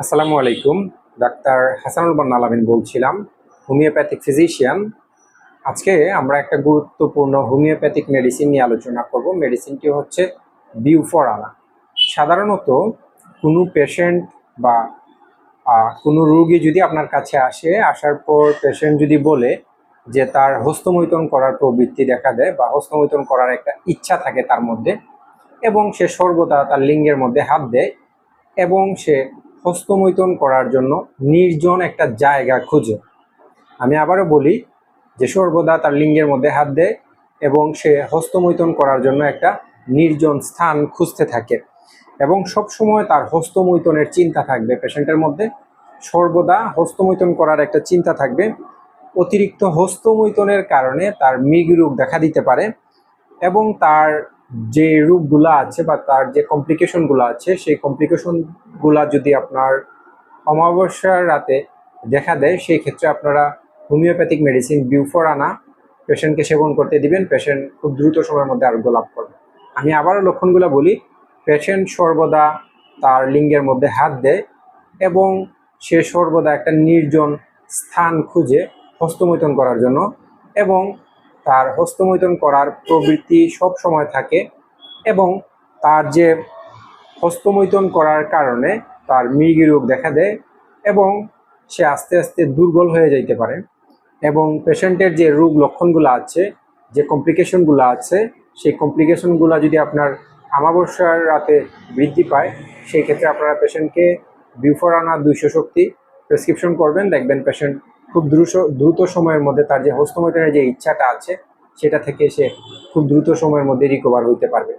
আসসালামু আলাইকুম। ডাক্তার হাসানুল বান্না আলামিন বলছিলাম, হোমিওপ্যাথিক ফিজিশিয়ান। আজকে আমরা একটা গুরুত্বপূর্ণ হোমিওপ্যাথিক মেডিসিন নিয়ে আলোচনা করব। মেডিসিনটি হচ্ছে বিউফোরানা। সাধারণত কোনো পেশেন্ট বা কোনো রোগী যদি আপনার কাছে আসার পর পেশেন্ট যদি বলে যে তার হস্তমৈথুন করার প্রবৃত্তি দেখা দেয় বা হস্তমৈথুন করার একটা ইচ্ছা থাকে তার মধ্যে, এবং সে সর্বদা তার লিঙ্গের মধ্যে হাত দেয় এবং সে হস্তমৈথুন করার জন্য নির্জন একটা জায়গা খুঁজে। আমি আবারও বলি যে সর্বদা তার লিঙ্গের মধ্যে হাত দেয় এবং সে হস্তমৈথুন করার জন্য একটা নির্জন স্থান খুঁজতে থাকে এবং সবসময় তার হস্তমৈথুনের চিন্তা থাকবে পেশেন্টের মধ্যে। সর্বদা হস্তমৈথুন করার একটা চিন্তা থাকবে। অতিরিক্ত হস্তমৈথুনের কারণে তার মৃগী দেখা দিতে পারে এবং তার যে রোগগুলো আছে বা তার যে কমপ্লিকেশনগুলো আছে সেই কমপ্লিকেশনগুলো যদি আপনার অমাবস্যার রাতে দেখা দেয়, সেই ক্ষেত্রে আপনারা হোমিওপ্যাথিক মেডিসিন বিউফোরানা পেশেন্টকে সেবন করতে দিবেন। পেশেন্ট খুব দ্রুত সময়ের মধ্যে আরোগ্য লাভ করবে। আমি আবারও লক্ষণগুলো বলি। পেশেন্ট সর্বদা তার লিঙ্গের মধ্যে হাত দেয় এবং সে সর্বদা একটা নির্জন স্থান খুঁজে হস্তমৈথুন করার জন্য, এবং তার হস্তমৈথুন করার প্রবৃত্তি সব সময় থাকে এবং তার যে হস্তমৈথুন করার কারণে তার মৃগী রোগ দেখা দেয় এবং সে আস্তে আস্তে দুর্বল হয়ে যাইতে পারে। এবং পেশেন্টের যে রোগ লক্ষণগুলো আছে, যে কমপ্লিকেশনগুলো আছে, সেই কমপ্লিকেশনগুলো যদি আপনার আমাবস্যার রাতে বৃদ্ধি পায়, সেই ক্ষেত্রে আপনারা পেশেন্টকে বিউফোরানা 200 শক্তি প্রেসক্রিপশন করবেন। দেখবেন পেশেন্ট খুব দ্রুত সময়ের মধ্যে তার যে হস্তমৈথুনের যে ইচ্ছাটা আছে সেটা থেকে সে খুব দ্রুত সময়ের মধ্যে রিকভার হইতে পারবে।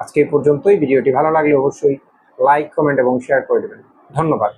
আজকে এই পর্যন্তই। ভিডিওটি ভালো লাগলে অবশ্যই লাইক, কমেন্ট এবং শেয়ার করে দেবেন। ধন্যবাদ।